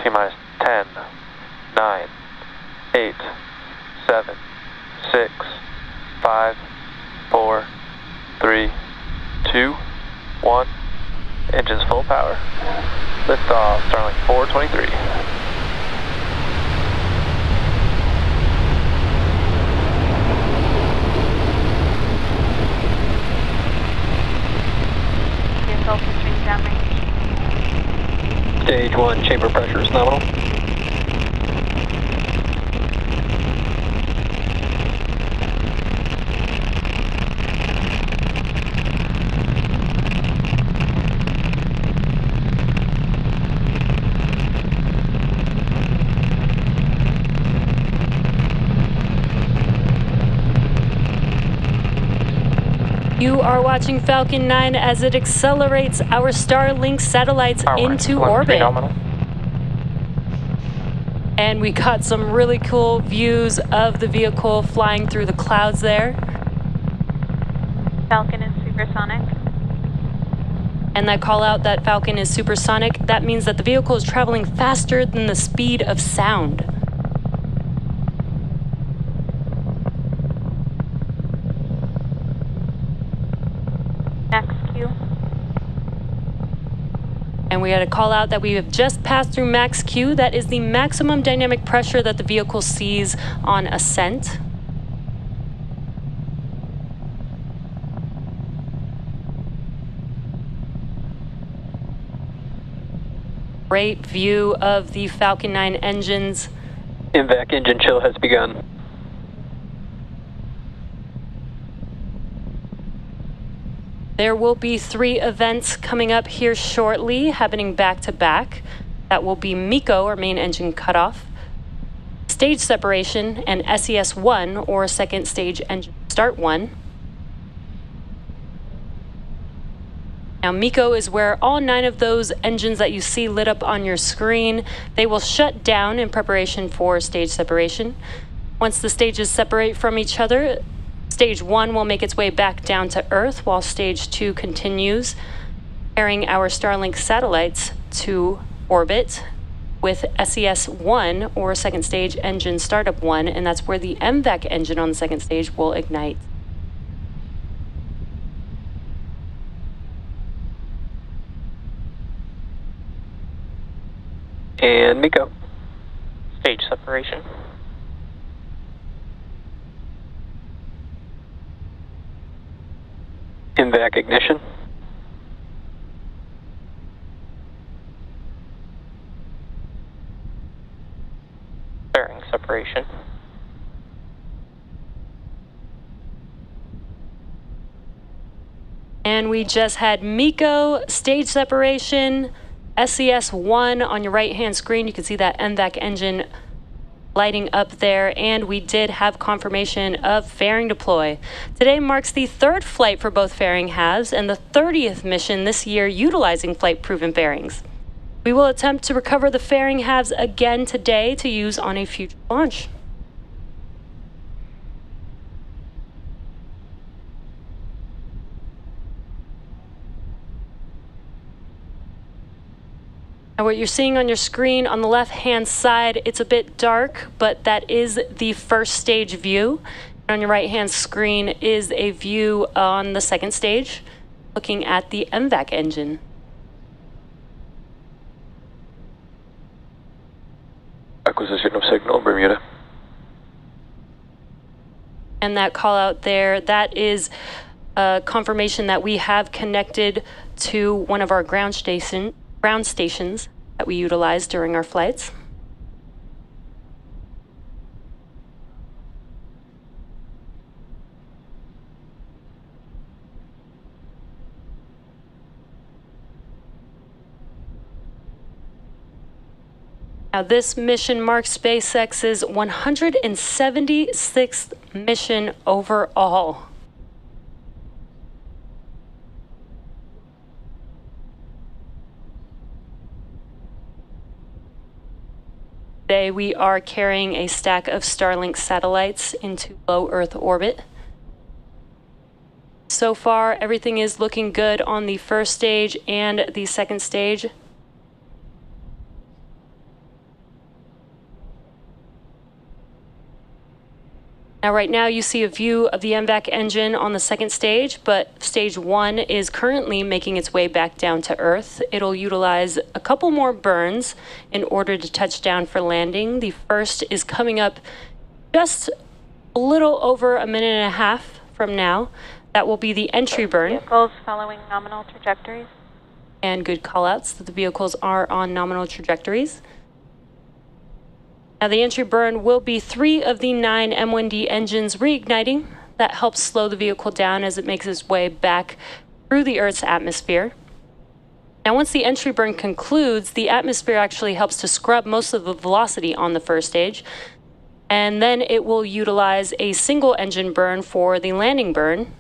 T-minus 10, 9, 8, 7, 6, 5, 4, 3, 2, 1. Engines full power. Liftoff, Starlink 423. Falcon strings downrange. Stage 1, chamber pressure is nominal. You are watching Falcon 9 as it accelerates our Starlink satellites into orbit. And we got some really cool views of the vehicle flying through the clouds there. Falcon is supersonic. And that call out that Falcon is supersonic, that means that the vehicle is traveling faster than the speed of sound. Max Q. And we had a call out that we have just passed through max Q. That is the maximum dynamic pressure that the vehicle sees on ascent. Great view of the Falcon 9 engines. INVAC engine chill has begun. There will be 3 events coming up here shortly, happening back to back. That will be MECO, or main engine cutoff, stage separation, and SES-1, or second stage engine start 1. Now, MECO is where all 9 of those engines that you see lit up on your screen, they will shut down in preparation for stage separation. Once the stages separate from each other, Stage 1 will make its way back down to Earth, while Stage 2 continues, carrying our Starlink satellites to orbit with SES-1, or second stage engine startup 1, and that's where the MVAC engine on the second stage will ignite. And MECO. Stage separation. INVAC ignition. Fairing separation. And we just had MECO, stage separation, SES-1 on your right-hand screen. You can see that MVAC engine lighting up there, and we did have confirmation of fairing deploy. Today marks the 3rd flight for both fairing halves and the 30th mission this year utilizing flight-proven fairings. We will attempt to recover the fairing halves again today to use on a future launch. Now, what you're seeing on your screen on the left-hand side, it's a bit dark, but that is the first stage view. And on your right-hand screen is a view on the second stage, looking at the MVAC engine. Acquisition of signal, Bermuda. And that call out there, that is a confirmation that we have connected to one of our ground stations that we utilize during our flights. Now, this mission marks SpaceX's 176th mission overall. Today, we are carrying a stack of Starlink satellites into low Earth orbit. So far, everything is looking good on the first stage and the second stage. Now, right now, you see a view of the MVAC engine on the second stage, but stage 1 is currently making its way back down to Earth. It'll utilize a couple more burns in order to touch down for landing. The first is coming up just a little over a minute and a half from now. That will be the entry burn. Vehicles following nominal trajectories. And good call-outs that the vehicles are on nominal trajectories. Now, the entry burn will be 3 of the 9 M1D engines reigniting. That helps slow the vehicle down as it makes its way back through the Earth's atmosphere. Now, once the entry burn concludes, the atmosphere actually helps to scrub most of the velocity on the first stage. And then it will utilize a single engine burn for the landing burn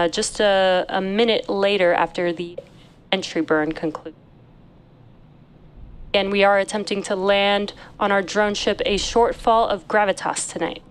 just a minute later after the entry burn concludes. Again, we are attempting to land on our drone ship a Shortfall of Gravitas tonight.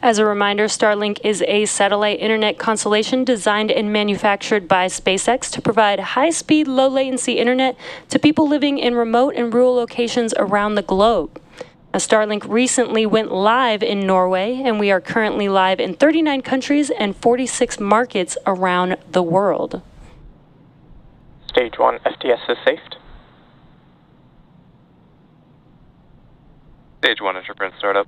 As a reminder, Starlink is a satellite internet constellation designed and manufactured by SpaceX to provide high-speed, low-latency internet to people living in remote and rural locations around the globe. Now, Starlink recently went live in Norway, and we are currently live in 39 countries and 46 markets around the world. Stage 1 FTS is safed. Stage 1 entry burn startup.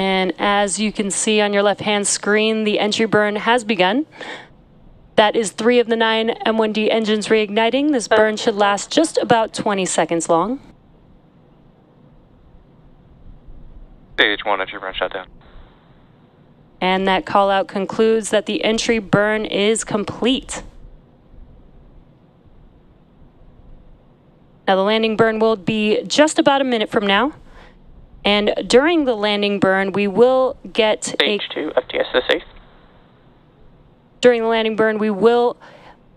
And as you can see on your left-hand screen, the entry burn has begun. That is 3 of the 9 M1D engines reigniting. This burn should last just about 20 seconds long. Stage 1 entry burn shutdown. And that call out concludes that the entry burn is complete. Now, the landing burn will be just about a minute from now. And during the landing burn, we will get Stage 2 FTS is safe. During the landing burn, we will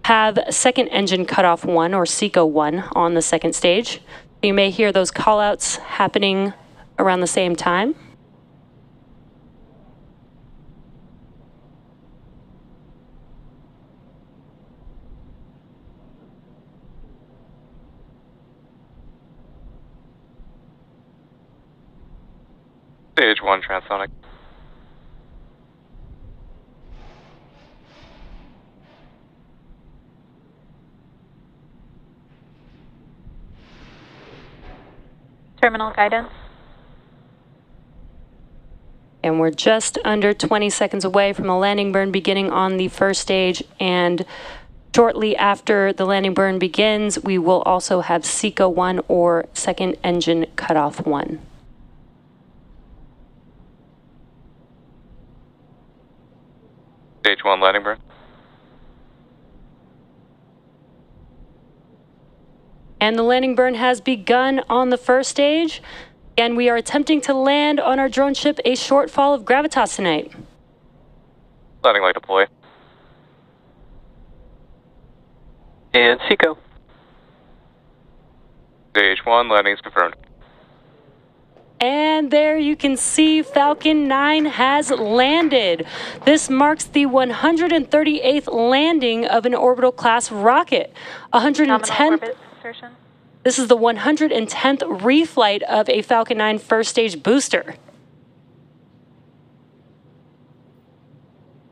have second engine cutoff 1 or SECO 1 on the second stage. You may hear those callouts happening around the same time. Stage 1 transonic. Terminal guidance. And we're just under 20 seconds away from the landing burn beginning on the first stage. And shortly after the landing burn begins, we will also have SECO 1 or second engine cutoff 1. Stage 1 landing burn. And the landing burn has begun on the first stage. And we are attempting to land on our drone ship a Shortfall of Gravitas tonight. Landing light deploy. And SECO. Stage 1 landing is confirmed. And there you can see Falcon 9 has landed. This marks the 138th landing of an orbital class rocket. 110th. Orbit insertion. This is the 110th reflight of a Falcon 9 first stage booster.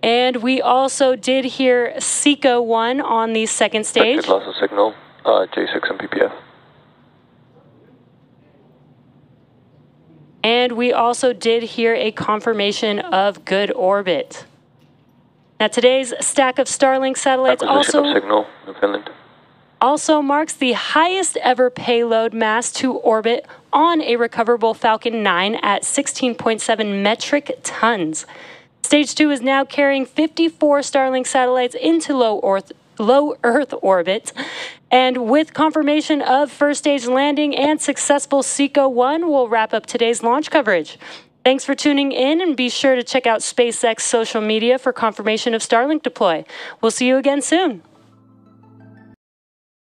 And we also did hear SECO 1 on the second stage. Loss of signal, J6 and PPF. And we also did hear a confirmation of good orbit. Now, today's stack of Starlink satellites also marks the highest ever payload mass to orbit on a recoverable Falcon 9 at 16.7 metric tons. Stage 2 is now carrying 54 Starlink satellites into low Earth orbit, And with confirmation of first stage landing and successful SECO-1, we'll wrap up today's launch coverage. Thanks for tuning in, and be sure to check out SpaceX social media for confirmation of Starlink deploy. We'll see you again soon.